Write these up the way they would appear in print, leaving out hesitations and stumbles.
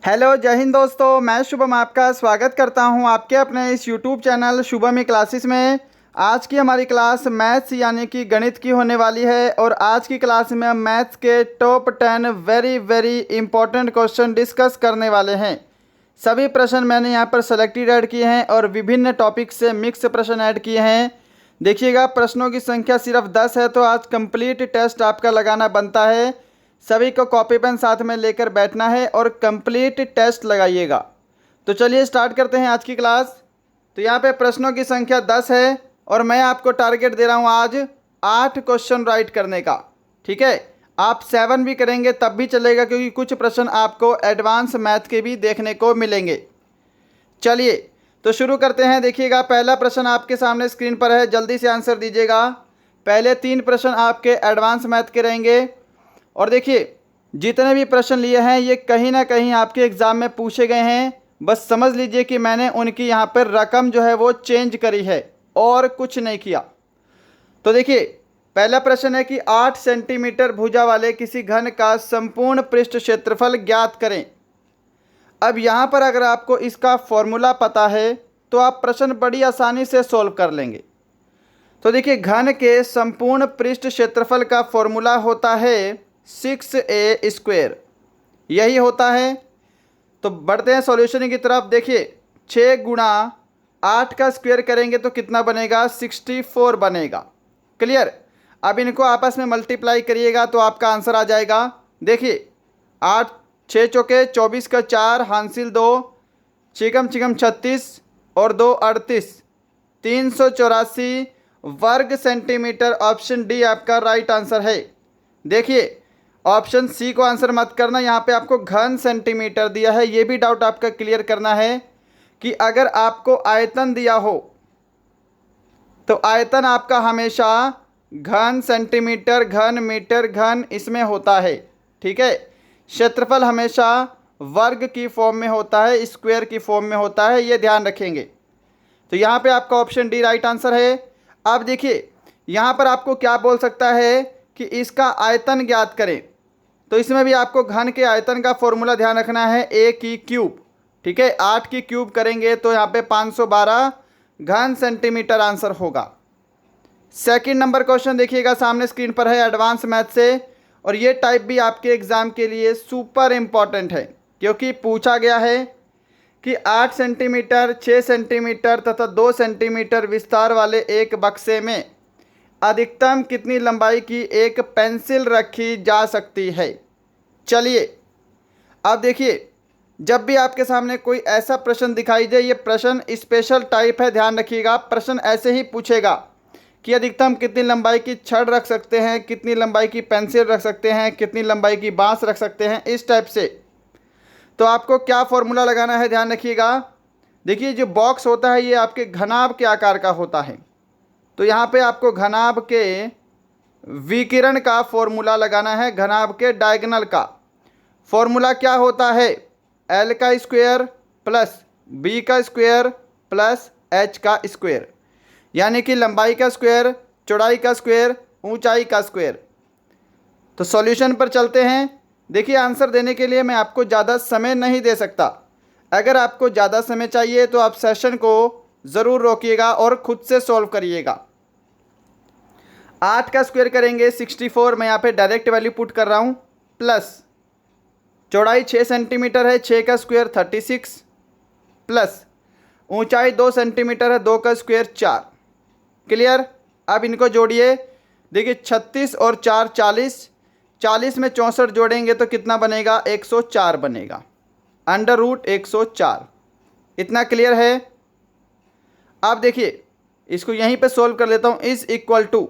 Hello जय हिंद दोस्तों, मैं शुभम आपका स्वागत करता हूं आपके अपने इस यूट्यूब चैनल शुभम क्लासेस में। आज की हमारी क्लास मैथ्स यानी कि गणित की होने वाली है और आज की क्लास में हम मैथ्स के top 10 very very important question discuss करने वाले हैं। सभी प्रश्न मैंने यहाँ पर सेलेक्टेड ऐड किए हैं और विभिन्न टॉपिक से मिक्स प्रश्न ऐड किए हैं। देखिएगा, प्रश्नों की संख्या सिर्फ 10 है, तो आज कंप्लीट टेस्ट आपका लगाना बनता है। सभी को कॉपी पेन साथ में लेकर बैठना है और कंप्लीट टेस्ट लगाइएगा। तो चलिए स्टार्ट करते हैं आज की क्लास। तो यहाँ पे प्रश्नों की संख्या 10 है और मैं आपको टारगेट दे रहा हूँ आज 8 क्वेश्चन राइट करने का। ठीक है, आप 7 भी करेंगे तब भी चलेगा, क्योंकि कुछ प्रश्न आपको एडवांस मैथ के भी देखने को मिलेंगे। चलिए तो शुरू करते हैं। देखिएगा, पहला प्रश्न आपके सामने स्क्रीन पर है, जल्दी से आंसर दीजिएगा। पहले 3 प्रश्न आपके एडवांस मैथ के रहेंगे और देखिए जितने भी प्रश्न लिए हैं ये कहीं ना कहीं आपके एग्ज़ाम में पूछे गए हैं। बस समझ लीजिए कि मैंने उनकी यहाँ पर रकम जो है वो चेंज करी है और कुछ नहीं किया। तो देखिए, पहला प्रश्न है कि 8 सेंटीमीटर भुजा वाले किसी घन का संपूर्ण पृष्ठ क्षेत्रफल ज्ञात करें। अब यहाँ पर अगर आपको इसका फॉर्मूला पता है तो आप प्रश्न बड़ी आसानी से सॉल्व कर लेंगे। तो देखिए, घन के संपूर्ण पृष्ठ क्षेत्रफल का फॉर्मूला होता है 6a², यही होता है। तो बढ़ते हैं सॉल्यूशन की तरफ। देखिए, 6 गुणा 8 का स्क्वायर करेंगे तो कितना बनेगा, 64 बनेगा। क्लियर। अब इनको आपस में मल्टीप्लाई करिएगा तो आपका आंसर आ जाएगा। देखिए, 8 6 चौके 24 का 4 हासिल 2 चिकम चिकम 36 और 2 38 384 वर्ग सेंटीमीटर। ऑप्शन डी आपका राइट आंसर है। देखिए, ऑप्शन सी को आंसर मत करना, यहाँ पे आपको घन सेंटीमीटर दिया है। ये भी डाउट आपका क्लियर करना है कि अगर आपको आयतन दिया हो तो आयतन आपका हमेशा घन सेंटीमीटर, घन मीटर, घन इसमें होता है। ठीक है, क्षेत्रफल हमेशा वर्ग की फॉर्म में होता है, स्क्वायर की फॉर्म में होता है, ये ध्यान रखेंगे। तो यहाँ पे आपका ऑप्शन डी राइट आंसर है। अब देखिए, यहाँ पर आपको क्या बोल सकता है कि इसका आयतन ज्ञात करें। तो इसमें भी आपको घन के आयतन का फॉर्मूला ध्यान रखना है, a की क्यूब। ठीक है, 8 की क्यूब करेंगे तो यहाँ पे 512 घन सेंटीमीटर आंसर होगा। सेकंड नंबर क्वेश्चन देखिएगा, सामने स्क्रीन पर है, एडवांस मैथ से। और ये टाइप भी आपके एग्जाम के लिए सुपर इम्पॉर्टेंट है, क्योंकि पूछा गया है कि 8 सेंटीमीटर, 6 सेंटीमीटर तथा 2 सेंटीमीटर विस्तार वाले एक बक्से में अधिकतम कितनी लंबाई की एक पेंसिल रखी जा सकती है। चलिए, अब देखिए, जब भी आपके सामने कोई ऐसा प्रश्न दिखाई दे, ये प्रश्न स्पेशल टाइप है, ध्यान रखिएगा। प्रश्न ऐसे ही पूछेगा कि अधिकतम कितनी लंबाई की छड़ रख सकते हैं, कितनी लंबाई की पेंसिल रख सकते हैं, कितनी लंबाई की बांस रख सकते हैं, इस टाइप से। तो आपको क्या फॉर्मूला लगाना है, ध्यान रखिएगा। देखिए, जो बॉक्स होता है ये आपके घनाभ के आकार का होता है। तो यहाँ पे आपको घनाभ के विकिरण का फॉर्मूला लगाना है। घनाभ के डायगोनल का फॉर्मूला क्या होता है, एल का स्क्वायर प्लस बी का स्क्वायर प्लस एच का स्क्वायर, यानी कि लंबाई का स्क्वायर, चौड़ाई का स्क्वायर, ऊंचाई का स्क्वायर। तो सॉल्यूशन पर चलते हैं। देखिए, आंसर देने के लिए मैं आपको ज़्यादा समय नहीं दे सकता। अगर आपको ज़्यादा समय चाहिए तो आप सेशन को ज़रूर रोकिएगा और खुद से सॉल्व करिएगा। 8 का स्क्वायर करेंगे 64, मैं यहाँ पे डायरेक्ट वैल्यू पुट कर रहा हूँ, प्लस चौड़ाई 6 सेंटीमीटर है, 6 का स्क्वायर 36, प्लस ऊंचाई 2 सेंटीमीटर है, 2 का स्क्वायर 4। क्लियर। अब इनको जोड़िए। देखिए, 36 और 4 40, 40 में 64 जोड़ेंगे तो कितना बनेगा, 104 बनेगा, अंडर रूट 104। इतना क्लियर है। अब देखिए, इसको यहीं पे सोल्व कर लेता हूँ। इज इक्वल टू,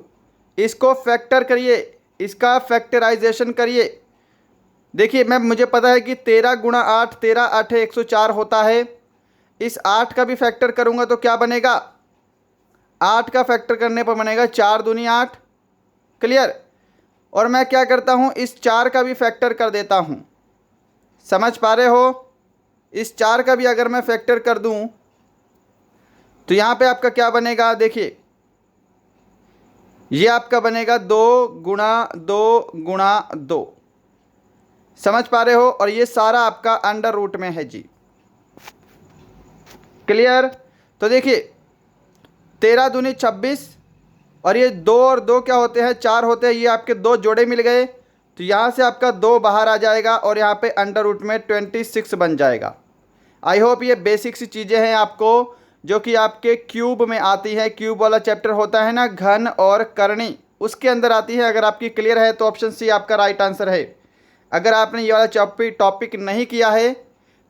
इसको फैक्टर करिए, इसका फैक्टराइजेशन करिए। देखिए, मुझे पता है कि 13 गुणा 8, 13 8 104 होता है। इस 8 का भी फैक्टर करूँगा तो क्या बनेगा, 8 का फैक्टर करने पर बनेगा 4 दूनी 8। क्लियर। और मैं क्या करता हूँ, इस 4 का भी फैक्टर कर देता हूँ। समझ पा रहे हो, इस 4 का भी अगर मैं फैक्टर कर दूँ तो यहाँ पे आपका क्या बनेगा, देखिए ये आपका बनेगा 2 गुणा 2 गुणा 2। समझ पा रहे हो? और ये सारा आपका अंडर रूट में है जी। क्लियर? तो देखिए 13 दूनी 26 और ये 2 और 2 क्या होते हैं, 4 होते हैं। ये आपके 2 जोड़े मिल गए, तो यहाँ से आपका 2 बाहर आ जाएगा और यहाँ पे अंडर रूट में 26 बन जाएगा। आई होप ये बेसिक सी चीज़ें हैं आपको, जो कि आपके क्यूब में आती है। क्यूब वाला चैप्टर होता है ना, घन और करणी, उसके अंदर आती है। अगर आपकी क्लियर है तो ऑप्शन सी आपका राइट आंसर है। अगर आपने ये वाला टॉपिक नहीं किया है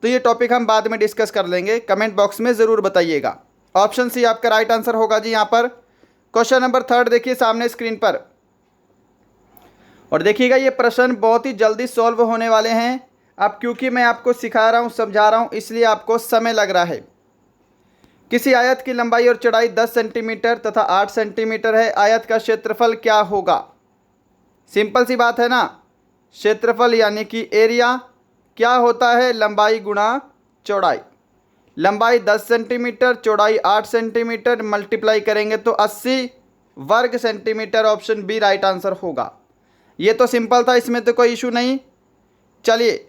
तो ये टॉपिक हम बाद में डिस्कस कर लेंगे, कमेंट बॉक्स में ज़रूर बताइएगा। ऑप्शन सी आपका राइट आंसर होगा जी। यहाँ पर क्वेश्चन नंबर 3 देखिए सामने स्क्रीन पर, और देखिएगा ये प्रश्न बहुत ही जल्दी सॉल्व होने वाले हैं। अब क्योंकि मैं आपको सिखा रहा हूँ, समझा रहा हूँ, इसलिए आपको समय लग रहा है। किसी आयत की लंबाई और चौड़ाई 10 सेंटीमीटर तथा 8 सेंटीमीटर है। आयत का क्षेत्रफल क्या होगा? सिंपल सी बात है ना, क्षेत्रफल यानी कि एरिया क्या होता है, लंबाई गुणा चौड़ाई। लंबाई 10 सेंटीमीटर, चौड़ाई 8 सेंटीमीटर, मल्टीप्लाई करेंगे तो 80 वर्ग centimetre. Option B right answer होगा। ये तो सिंपल था, इसमें तो कोई इशू नहीं। चलिए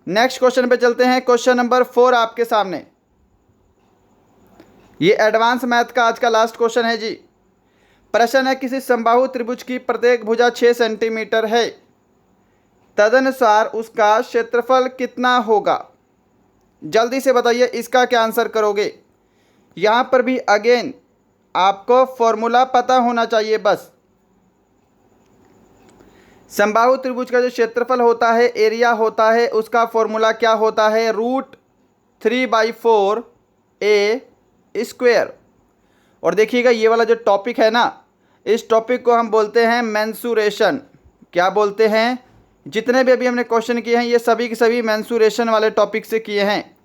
नेक्स्ट क्वेश्चन पे चलते हैं। क्वेश्चन नंबर 4 आपके सामने, ये एडवांस मैथ का आज का लास्ट क्वेश्चन है जी। प्रश्न है किसी समबाहु त्रिभुज की प्रत्येक भुजा 6 सेंटीमीटर है, तदनुसार उसका क्षेत्रफल कितना होगा? जल्दी से बताइए इसका क्या आंसर करोगे। यहाँ पर भी अगेन आपको फॉर्मूला पता होना चाहिए बस। समबाहु त्रिभुज का जो क्षेत्रफल होता है, एरिया होता है, उसका फॉर्मूला क्या होता है, √3/4 a²। और देखिएगा ये वाला जो टॉपिक है ना, इस टॉपिक को हम बोलते हैं मेंसुरेशन। क्या बोलते हैं? जितने भी अभी हमने क्वेश्चन किए हैं ये सभी के सभी मेंसुरेशन वाले टॉपिक से किए हैं।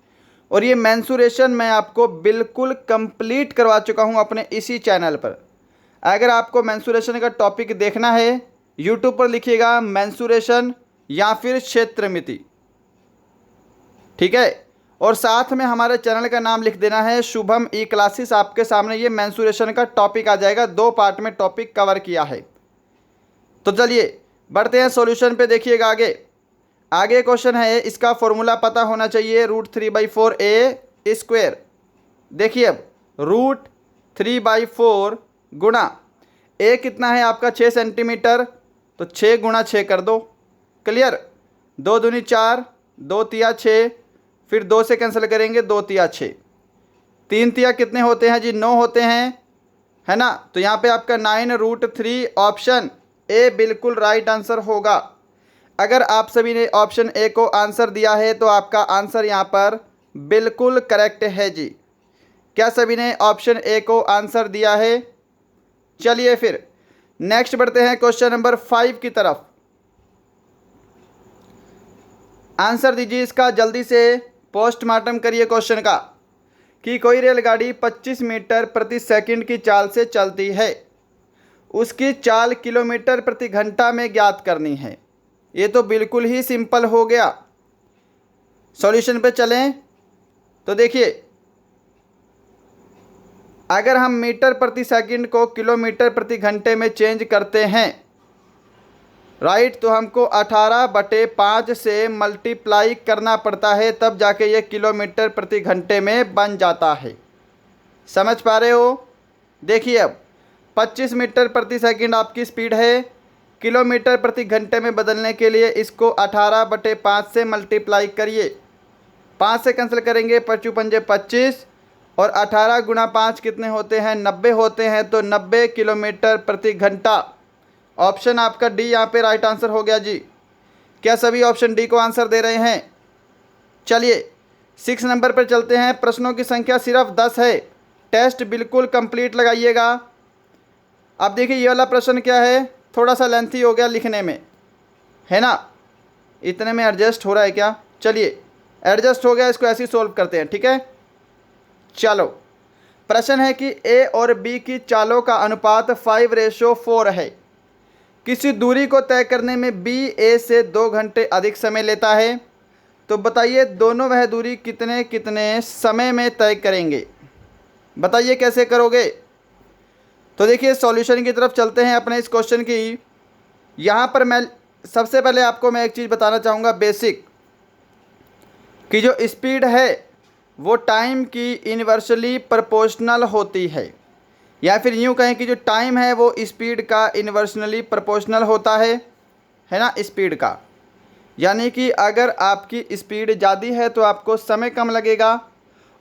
और ये मेंसुरेशन मैं आपको बिल्कुल कंप्लीट करवा चुका हूँ अपने इसी चैनल पर। अगर आपको मेंसुरेशन का टॉपिक देखना है, यूट्यूब पर लिखिएगा मेंसुरेशन या फिर क्षेत्रमिति, ठीक है। और साथ में हमारे चैनल का नाम लिख देना है शुभम ई क्लासेस। आपके सामने ये मेंसुरेशन का टॉपिक आ जाएगा, 2 पार्ट में टॉपिक कवर किया है। तो चलिए बढ़ते हैं सॉल्यूशन पे। देखिएगा आगे क्वेश्चन है, इसका फॉर्मूला पता होना चाहिए, √3/4 a²। देखिए अब √3/4 गुणा a कितना है आपका 6 सेंटीमीटर, तो 6 गुणा 6 कर दो। क्लियर? 2 दूनी 4, 2 तिया 6, फिर 2 से कैंसिल करेंगे, 2 तिया 6, 3 तिया कितने होते हैं जी, 9 होते हैं, है ना। तो यहाँ पे आपका 9√3 ऑप्शन ए बिल्कुल राइट आंसर होगा। अगर आप सभी ने ऑप्शन ए को आंसर दिया है तो आपका आंसर यहाँ पर बिल्कुल करेक्ट है जी। क्या सभी ने ऑप्शन ए को आंसर दिया है? चलिए फिर नेक्स्ट बढ़ते हैं क्वेश्चन नंबर 5 की तरफ। आंसर दीजिए इसका, जल्दी से पोस्टमार्टम करिए क्वेश्चन का, कि कोई रेलगाड़ी 25 मीटर प्रति सेकंड की चाल से चलती है, उसकी चाल किलोमीटर प्रति घंटा में ज्ञात करनी है। ये तो बिल्कुल ही सिंपल हो गया। सॉल्यूशन पे चलें तो देखिए, अगर हम मीटर प्रति सेकंड को किलोमीटर प्रति घंटे में चेंज करते हैं, राइट, तो हमको 18/5 से मल्टीप्लाई करना पड़ता है, तब जाके ये किलोमीटर प्रति घंटे में बन जाता है। समझ पा रहे हो? देखिए अब 25 मीटर प्रति सेकंड आपकी स्पीड है, किलोमीटर प्रति घंटे में बदलने के लिए इसको 18/5 से मल्टीप्लाई करिए। 5 से कैंसिल करेंगे, 5 पंजे 25, और 18 गुणा 5 कितने होते हैं, 90 होते हैं। तो 90 किलोमीटर प्रति घंटा। ऑप्शन आपका डी यहाँ पे राइट आंसर हो गया जी। क्या सभी ऑप्शन डी को आंसर दे रहे हैं? चलिए 6 नंबर पर चलते हैं। प्रश्नों की संख्या सिर्फ 10 है, टेस्ट बिल्कुल कंप्लीट लगाइएगा। अब देखिए ये वाला प्रश्न क्या है, थोड़ा सा लेंथी हो गया लिखने में, है ना। इतने में एडजस्ट हो रहा है क्या? चलिए एडजस्ट हो गया, इसको ऐसे ही सोल्व करते हैं, ठीक है। चलो प्रश्न है कि ए और बी की चालों का अनुपात 5:4 है। किसी दूरी को तय करने में बी ए से 2 घंटे अधिक समय लेता है, तो बताइए दोनों वह दूरी कितने कितने समय में तय करेंगे। बताइए कैसे करोगे। तो देखिए सॉल्यूशन की तरफ चलते हैं अपने इस क्वेश्चन की। यहाँ पर मैं सबसे पहले आपको मैं एक चीज़ बताना चाहूँगा बेसिक, कि जो स्पीड है वो टाइम की इन्वर्सली प्रोपोर्शनल होती है, या फिर यूँ कहें कि जो टाइम है वो स्पीड का इन्वर्सनली प्रोपोर्शनल होता है ना, स्पीड का। यानी कि अगर आपकी स्पीड ज़्यादा है तो आपको समय कम लगेगा,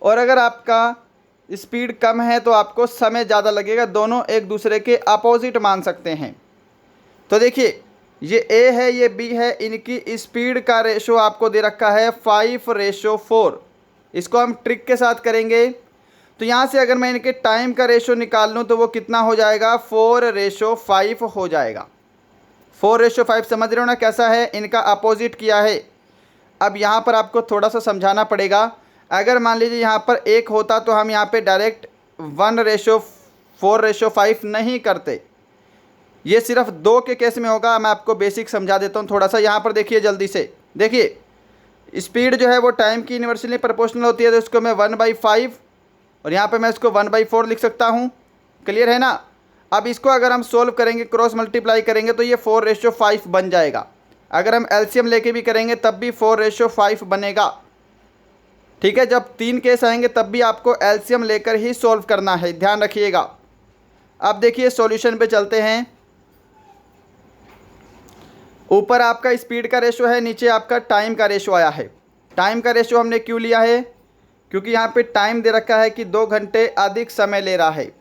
और अगर आपका स्पीड कम है तो आपको समय ज़्यादा लगेगा। दोनों एक दूसरे के अपोजिट मान सकते हैं। तो देखिए, ये ए है, ये बी है, इनकी स्पीड का रेशो आपको दे रखा है 5:4। इसको हम ट्रिक के साथ करेंगे। तो यहाँ से अगर मैं इनके टाइम का रेशो निकाल लूँ तो वो कितना हो जाएगा, 4:5 हो जाएगा। 4:5 समझ रहे हो ना कैसा है, इनका अपोजिट किया है। अब यहाँ पर आपको थोड़ा सा समझाना पड़ेगा। अगर मान लीजिए यहाँ पर 1 होता तो हम यहाँ पे डायरेक्ट 1:4:5 नहीं करते, ये सिर्फ 2 के केस में होगा। मैं आपको बेसिक समझा देता हूँ थोड़ा सा। यहाँ पर देखिए जल्दी से, देखिए स्पीड जो है वो टाइम की इन्वर्सली प्रोपोर्शनल होती है, तो इसको मैं 1/5 और यहाँ पे मैं इसको 1/4 लिख सकता हूँ। क्लियर है ना। अब इसको अगर हम सोल्व करेंगे, क्रॉस मल्टीप्लाई करेंगे तो ये 4:5 बन जाएगा। अगर हम एलसीएम लेके भी करेंगे तब भी 4:5 बनेगा। ठीक है, जब 3 केस आएंगे तब भी आपको एलसीएम लेकर ही सोल्व करना है, ध्यान रखिएगा। अब देखिए सॉल्यूशन पे चलते हैं। ऊपर आपका स्पीड का रेशो है, नीचे आपका टाइम का रेशो आया है। टाइम का रेशो हमने क्यों लिया है, क्योंकि यहाँ पे टाइम दे रखा है कि 2 घंटे अधिक समय ले रहा है,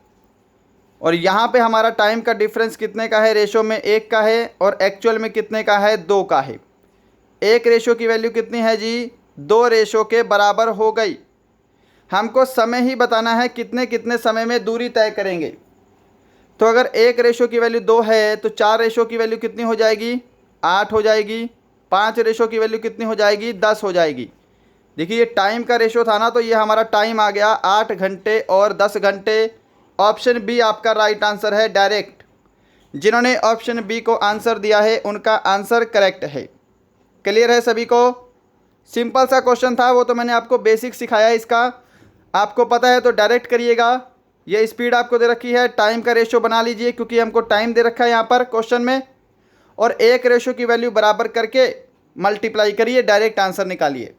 और यहाँ पे हमारा टाइम का डिफरेंस कितने का है, रेशो में 1 का है, और एक्चुअल में कितने का है, 2 का है। 1 रेशो की वैल्यू कितनी है जी, 2 रेशो के बराबर हो गई। हमको समय ही बताना है कितने कितने समय में दूरी तय करेंगे। तो अगर 1 रेशो की वैल्यू 2 है तो 4 रेशो की वैल्यू कितनी हो जाएगी, 8 हो जाएगी। 5 रेशो की वैल्यू कितनी हो जाएगी, 10 हो जाएगी। देखिए ये टाइम का रेशो था ना, तो ये हमारा टाइम आ गया 8 घंटे और 10 घंटे। ऑप्शन बी आपका राइट आंसर है डायरेक्ट। जिन्होंने ऑप्शन बी को आंसर दिया है उनका आंसर करेक्ट है। क्लियर है सभी को। सिंपल सा क्वेश्चन था, वो तो मैंने आपको बेसिक सिखाया है इसका। आपको पता है तो डायरेक्ट करिएगा। ये स्पीड आपको दे रखी है, टाइम का रेशो बना लीजिए क्योंकि हमको टाइम दे रखा है यहाँ पर क्वेश्चन में, और 1 रेशो की वैल्यू बराबर करके मल्टीप्लाई करिए, डायरेक्ट आंसर निकालिए।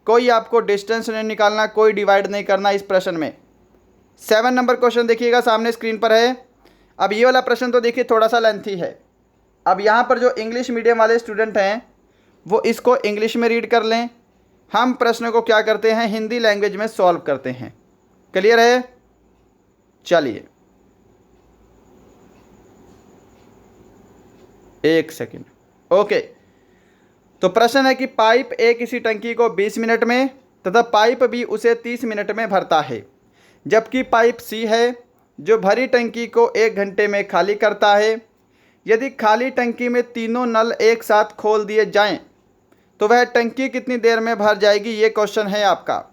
कोई आपको डिस्टेंस नहीं निकालना, कोई डिवाइड नहीं करना इस प्रश्न में। 7 नंबर क्वेश्चन देखिएगा, सामने स्क्रीन पर है। अब ये वाला प्रश्न तो देखिए थोड़ा सा लेंथी है। अब यहाँ पर जो इंग्लिश मीडियम वाले स्टूडेंट हैं वो इसको इंग्लिश में रीड कर लें। हम प्रश्न को क्या करते हैं, हिंदी लैंग्वेज में सॉल्व करते हैं। क्लियर है। चलिए 1 सेकेंड। ओके, तो प्रश्न है कि पाइप ए किसी टंकी को 20 मिनट में तथा पाइप बी उसे 30 मिनट में भरता है, जबकि पाइप सी है जो भरी टंकी को 1 घंटे में खाली करता है। यदि खाली टंकी में तीनों नल एक साथ खोल दिए जाएं तो वह टंकी कितनी देर में भर जाएगी, ये क्वेश्चन है आपका।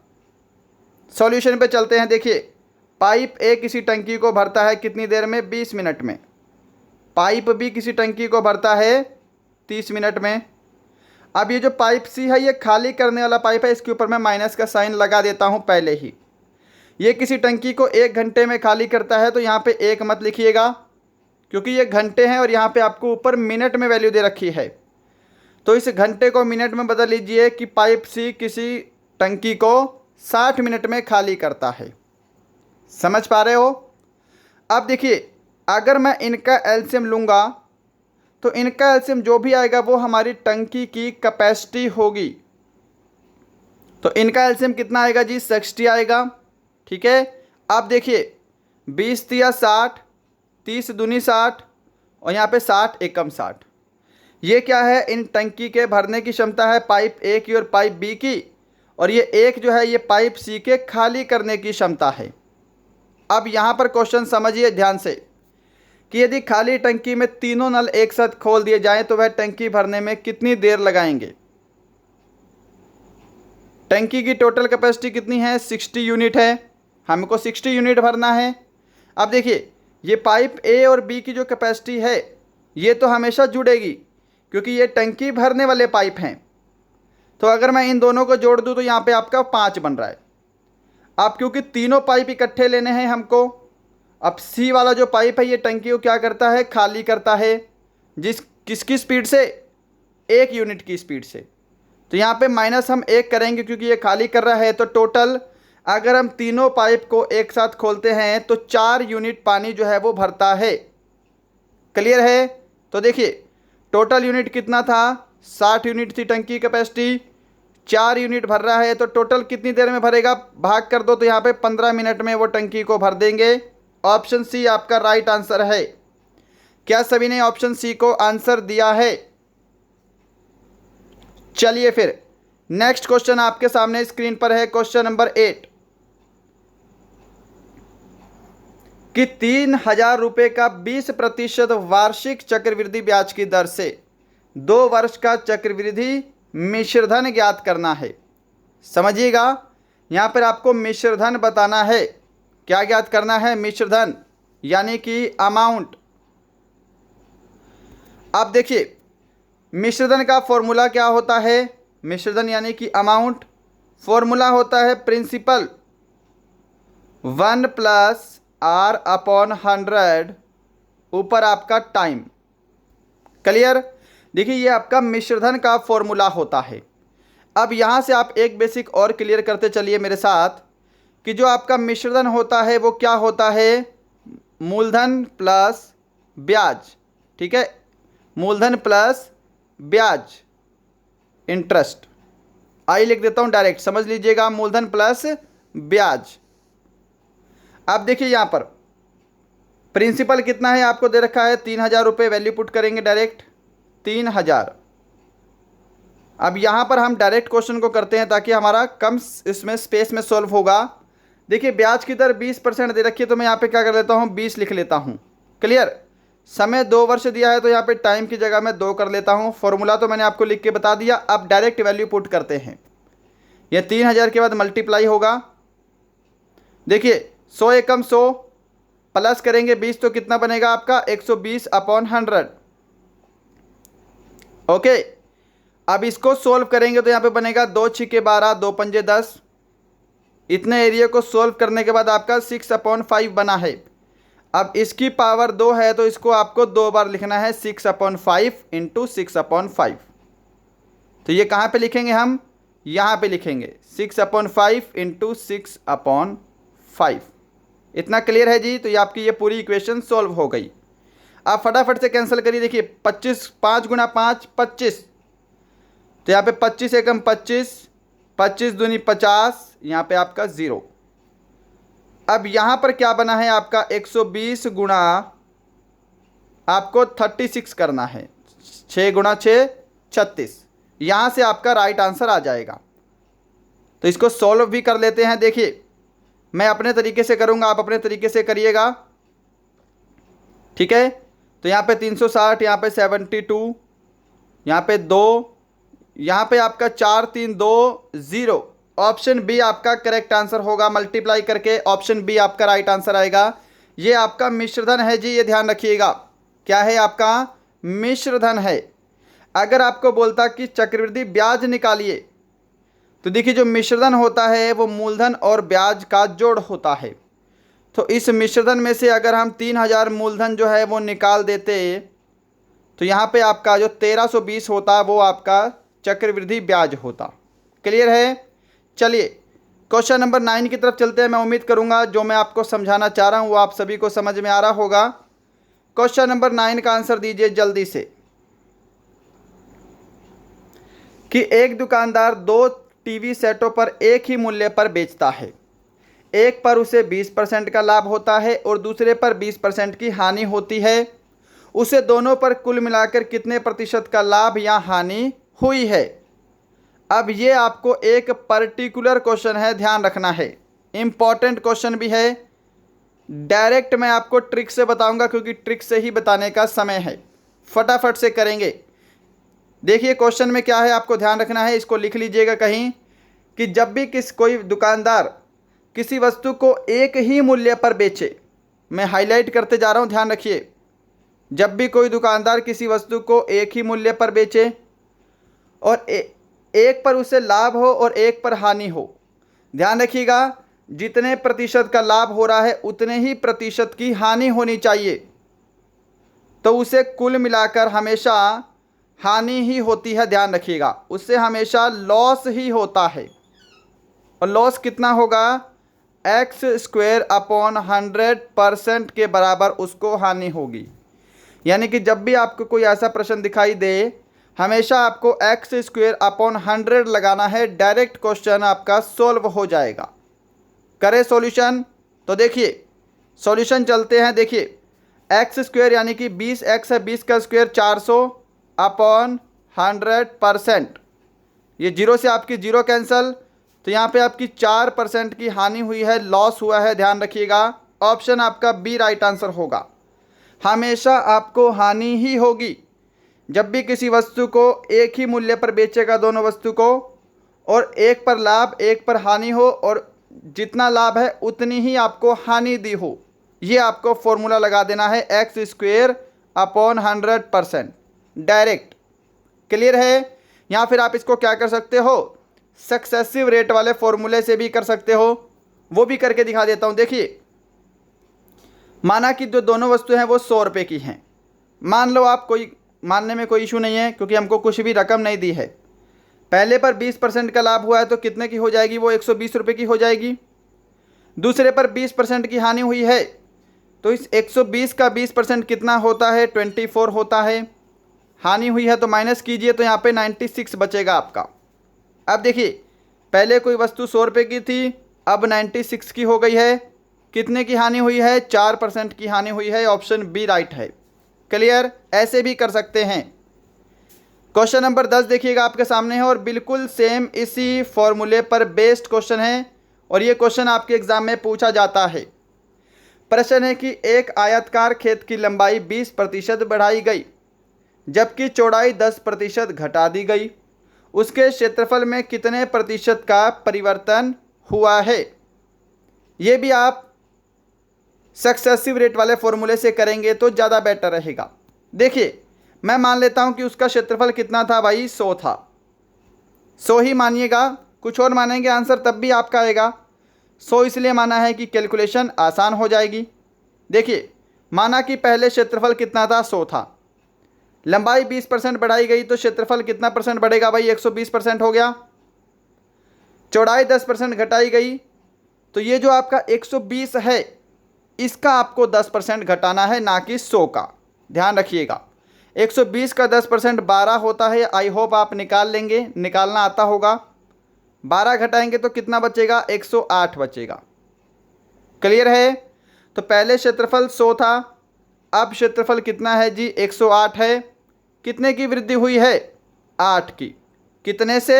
सॉल्यूशन पे चलते हैं। देखिए पाइप ए किसी टंकी को भरता है कितनी देर में, 20 मिनट में। पाइप बी किसी टंकी को भरता है 30 मिनट में। अब ये जो पाइप सी है ये खाली करने वाला पाइप है, इसके ऊपर मैं माइनस का साइन लगा देता हूँ पहले ही। ये किसी टंकी को 1 घंटे में खाली करता है, तो यहाँ पे 1 मत लिखिएगा क्योंकि ये घंटे हैं और यहाँ पे आपको ऊपर मिनट में वैल्यू दे रखी है। तो इस घंटे को मिनट में बदल लीजिए कि पाइप सी किसी टंकी को 60 मिनट में खाली करता है। समझ पा रहे हो। अब देखिए अगर मैं इनका एलसीएम लूँगा तो इनका एलसीएम जो भी आएगा वो हमारी टंकी की कैपेसिटी होगी। तो इनका एलसीएम कितना आएगा जी, 60 आएगा। ठीक है। अब देखिए 20 तिया 60, 30 दूनी 60, और यहाँ पे 60 एकम 60। ये क्या है, इन टंकी के भरने की क्षमता है पाइप ए की और पाइप बी की, और ये एक जो है ये पाइप सी के खाली करने की क्षमता है। अब यहाँ पर क्वेश्चन समझिए ध्यान से कि यदि खाली टंकी में तीनों नल एक साथ खोल दिए जाएं तो वह टंकी भरने में कितनी देर लगाएंगे। टंकी की टोटल कैपेसिटी कितनी है, 60 यूनिट है, हमको 60 यूनिट भरना है। अब देखिए ये पाइप ए और बी की जो कैपेसिटी है ये तो हमेशा जुड़ेगी क्योंकि ये टंकी भरने वाले पाइप हैं। तो अगर मैं इन दोनों को जोड़ दूं तो यहाँ पे आपका 5 बन रहा है। अब क्योंकि तीनों पाइप इकट्ठे लेने हैं हमको, अब सी वाला जो पाइप है ये टंकी को क्या करता है, खाली करता है। किसकी स्पीड से, 1 यूनिट की स्पीड से। तो यहाँ पे माइनस हम 1 करेंगे क्योंकि ये खाली कर रहा है। तो टोटल अगर हम तीनों पाइप को एक साथ खोलते हैं तो 4 यूनिट पानी जो है वो भरता है। क्लियर है? तो देखिए टोटल यूनिट कितना था, 60 यूनिट थी टंकी कैपेसिटी, 4 यूनिट भर रहा है। तो टोटल कितनी देर में भरेगा, भाग कर दो तो यहाँ पे 15 मिनट में वो टंकी को भर देंगे। ऑप्शन सी आपका राइट आंसर है। क्या सभी ने ऑप्शन सी को आंसर दिया है? चलिए फिर नेक्स्ट क्वेश्चन आपके सामने स्क्रीन पर है, क्वेश्चन नंबर 8 कि 3,000 रुपये का 20% वार्षिक चक्रवृद्धि ब्याज की दर से 2 वर्ष का चक्रवृद्धि मिश्रधन ज्ञात करना है। समझिएगा, यहाँ पर आपको मिश्रधन बताना है। क्या ज्ञात करना है? मिश्रधन यानी कि अमाउंट। आप देखिए मिश्रधन का फॉर्मूला क्या होता है, मिश्रधन यानी कि अमाउंट, फॉर्मूला होता है प्रिंसिपल 1 + R/100 ऊपर आपका टाइम। क्लियर? देखिए ये आपका मिश्रधन का फॉर्मूला होता है। अब यहाँ से आप एक बेसिक और क्लियर करते चलिए मेरे साथ कि जो आपका मिश्रधन होता है वो क्या होता है, मूलधन प्लस ब्याज। ठीक है, मूलधन प्लस ब्याज, इंटरेस्ट। आई लिख देता हूँ डायरेक्ट, समझ लीजिएगा, मूलधन प्लस ब्याज। अब देखिए यहाँ पर प्रिंसिपल कितना है आपको दे रखा है, 3,000 रुपये, वैल्यू पुट करेंगे डायरेक्ट 3,000। अब यहाँ पर हम डायरेक्ट क्वेश्चन को करते हैं ताकि हमारा कम इसमें स्पेस में सॉल्व होगा। देखिए ब्याज की दर 20% दे रखी है, तो मैं यहाँ पे क्या कर लेता हूँ, 20 लिख लेता हूँ। क्लियर? समय 2 वर्ष दिया है तो यहाँ पे टाइम की जगह मैं 2 कर लेता हूँ। फॉर्मूला तो मैंने आपको लिख के बता दिया। अब डायरेक्ट वैल्यू पुट करते हैं। यह 3,000 के बाद मल्टीप्लाई होगा। देखिए 100 एकम 100 प्लस करेंगे 20 तो कितना बनेगा आपका, 120/100। ओके, अब इसको सोल्व करेंगे तो यहाँ पे बनेगा 2 × 12, 2 × 10। इतने एरिया को सोल्व करने के बाद आपका 6/5 बना है। अब इसकी पावर 2 है तो इसको आपको 2 बार लिखना है, 6/5 × 6/5। तो ये कहाँ पे लिखेंगे हम, यहाँ पे लिखेंगे 6/5 × 6/5। इतना क्लियर है जी? तो ये आपकी ये पूरी इक्वेशन सॉल्व हो गई। आप फटाफट से कैंसिल करिए। देखिए 25, 5 × 5 25, तो यहाँ पे 25 एकम 25, 25 दूनी 50, यहाँ पे आपका 0। अब यहाँ पर क्या बना है आपका, 120 गुणा आपको 36 करना है, 6 × 6 36। यहाँ से आपका राइट आंसर आ जाएगा। तो इसको सॉल्व भी कर लेते हैं। देखिए मैं अपने तरीके से करूँगा, आप अपने तरीके से करिएगा। ठीक है, तो यहाँ पे 360, यहाँ पे 72, यहाँ पे 2, यहाँ पे आपका 4 3 2 0। ऑप्शन बी आपका करेक्ट आंसर होगा। मल्टीप्लाई करके ऑप्शन बी आपका राइट आंसर आएगा। ये आपका मिश्रधन है जी, ये ध्यान रखिएगा। क्या है आपका, मिश्रधन है। अगर आपको बोलता कि चक्रवृद्धि ब्याज निकालिए, तो देखिए जो मिश्रधन होता है वो मूलधन और ब्याज का जोड़ होता है। तो इस मिश्रधन में से अगर हम 3,000 मूलधन जो है वो निकाल देते तो यहाँ पे आपका जो 1320 होता वो आपका चक्रवृद्धि ब्याज होता। क्लियर है? चलिए क्वेश्चन नंबर 9 की तरफ चलते हैं। मैं उम्मीद करूँगा जो मैं आपको समझाना चाह रहा हूँ वो आप सभी को समझ में आ रहा होगा। क्वेश्चन नंबर 9 का आंसर दीजिए जल्दी से कि एक दुकानदार 2 टीवी सेटों पर एक ही मूल्य पर बेचता है। एक पर उसे 20% का लाभ होता है और दूसरे पर 20% की हानि होती है। उसे दोनों पर कुल मिलाकर कितने प्रतिशत का लाभ या हानि हुई है? अब ये आपको एक पर्टिकुलर क्वेश्चन है, ध्यान रखना है, इम्पॉर्टेंट क्वेश्चन भी है। डायरेक्ट मैं आपको ट्रिक से बताऊंगा क्योंकि ट्रिक से ही बताने का समय है। फटाफट से करेंगे। देखिए क्वेश्चन में क्या है आपको ध्यान रखना है, इसको लिख लीजिएगा कहीं कि जब भी कोई दुकानदार किसी वस्तु को एक ही मूल्य पर बेचे, मैं हाईलाइट करते जा रहा हूँ, ध्यान रखिए। जब भी कोई दुकानदार किसी वस्तु को एक ही मूल्य पर बेचे और एक पर उसे लाभ हो और एक पर हानि हो, ध्यान रखिएगा जितने प्रतिशत का लाभ हो रहा है उतने ही प्रतिशत की हानि होनी चाहिए। तो उसे कुल मिलाकर हमेशा हानि ही होती है, ध्यान रखिएगा। उससे हमेशा लॉस ही होता है। और लॉस कितना होगा? एक्स स्क्वेयर अपॉन 100% के बराबर उसको हानि होगी। यानी कि जब भी आपको कोई ऐसा प्रश्न दिखाई दे, हमेशा आपको एक्स स्क्वेयर अपॉन 100 लगाना है, डायरेक्ट क्वेश्चन आपका सोल्व हो जाएगा। करें सॉल्यूशन? तो देखिए सॉल्यूशन चलते हैं। देखिए एक्स स्क्वेयर यानी कि 20x है, 20 का स्क्वेयर 400 अपॉन 100%। ये जीरो से आपकी जीरो कैंसल, तो यहाँ पे आपकी 4% की हानि हुई है, लॉस हुआ है, ध्यान रखिएगा। ऑप्शन आपका बी राइट आंसर होगा। हमेशा आपको हानि ही होगी जब भी किसी वस्तु को एक ही मूल्य पर बेचेगा, दोनों वस्तु को, और एक पर लाभ एक पर हानि हो, और जितना लाभ है उतनी ही आपको हानि दी हो। ये आपको फॉर्मूला लगा देना है, x square upon 100%, direct. Clear है? या फिर आप इसको क्या कर सकते हो, सक्सेसिव रेट वाले फॉर्मूले से भी कर सकते हो, वो भी करके दिखा देता हूं। देखिए माना कि जो दोनों वस्तुएं हैं वो 100 रुपये की हैं। मान लो आप, कोई मानने में कोई इशू नहीं है क्योंकि हमको कुछ भी रकम नहीं दी है। पहले पर 20% का लाभ हुआ है तो कितने की हो जाएगी? वो 120 रुपये की हो जाएगी। दूसरे पर 20% की हानि हुई है तो इस 120 का 20% कितना होता है? 24 होता है। हानि हुई है तो माइनस कीजिए, तो यहाँ पे 96 बचेगा आपका। अब देखिए पहले कोई वस्तु 100 रुपये की थी, अब 96 की हो गई है। कितने की हानि हुई है? 4% की हानि हुई है। ऑप्शन बी राइट है। क्लियर? ऐसे भी कर सकते हैं। क्वेश्चन नंबर 10 देखिएगा आपके सामने है, और बिल्कुल सेम इसी फॉर्मूले पर बेस्ड क्वेश्चन है, और ये क्वेश्चन आपके एग्जाम में पूछा जाता है। प्रश्न है कि एक आयताकार खेत की लंबाई 20% बढ़ाई गई जबकि चौड़ाई 10% घटा दी गई। उसके क्षेत्रफल में कितने प्रतिशत का परिवर्तन हुआ है? ये भी आप सक्सेसिव रेट वाले फॉर्मूले से करेंगे तो ज़्यादा बेटर रहेगा। देखिए मैं मान लेता हूं कि उसका क्षेत्रफल कितना था भाई? 100 था। 100 ही मानिएगा, कुछ और मानेंगे आंसर तब भी आपका आएगा। 100 इसलिए माना है कि कैलकुलेशन आसान हो जाएगी। देखिए माना कि पहले क्षेत्रफल कितना था? 100 था। लंबाई 20% बढ़ाई गई तो क्षेत्रफल कितना परसेंट बढ़ेगा भाई? 120% हो गया। चौड़ाई 10% घटाई गई तो ये जो आपका 120 है इसका आपको 10% घटाना है, ना कि 100 का। ध्यान रखिएगा 120 का 10% 12 होता है। आई होप आप निकाल लेंगे, निकालना आता होगा। 12 घटाएंगे तो कितना बचेगा? 108 बचेगा। क्लियर है? तो पहले क्षेत्रफल 100 था, अब क्षेत्रफल कितना है जी? 108 है। कितने की वृद्धि हुई है? 8 की। कितने से?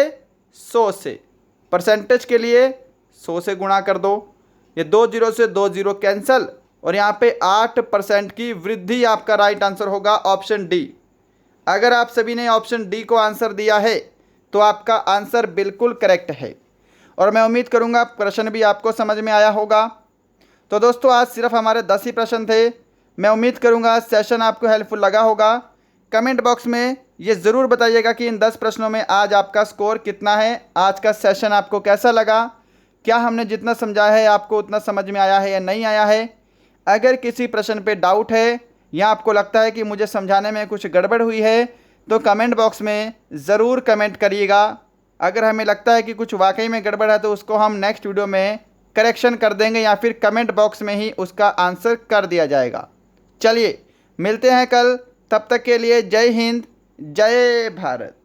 100 से। परसेंटेज के लिए 100 से गुणा कर दो, ये 2 जीरो से 2 जीरो कैंसल, और यहाँ पे 8% की वृद्धि आपका राइट आंसर होगा, ऑप्शन डी। अगर आप सभी ने ऑप्शन डी को आंसर दिया है तो आपका आंसर बिल्कुल करेक्ट है। और मैं उम्मीद करूँगा प्रश्न भी आपको समझ में आया होगा। तो दोस्तों आज सिर्फ हमारे 10 ही प्रश्न थे। मैं उम्मीद करूँगा सेशन आपको हेल्पफुल लगा होगा। कमेंट बॉक्स में ये ज़रूर बताइएगा कि इन 10 प्रश्नों में आज आपका स्कोर कितना है। आज का सेशन आपको कैसा लगा? क्या हमने जितना समझाया है आपको उतना समझ में आया है या नहीं आया है? अगर किसी प्रश्न पे डाउट है या आपको लगता है कि मुझे समझाने में कुछ गड़बड़ हुई है तो कमेंट बॉक्स में ज़रूर कमेंट करिएगा। अगर हमें लगता है कि कुछ वाकई में गड़बड़ है तो उसको हम नेक्स्ट वीडियो में करेक्शन कर देंगे, या फिर कमेंट बॉक्स में ही उसका आंसर कर दिया जाएगा। चलिए मिलते हैं कल, तब तक के लिए जय हिंद, जय भारत।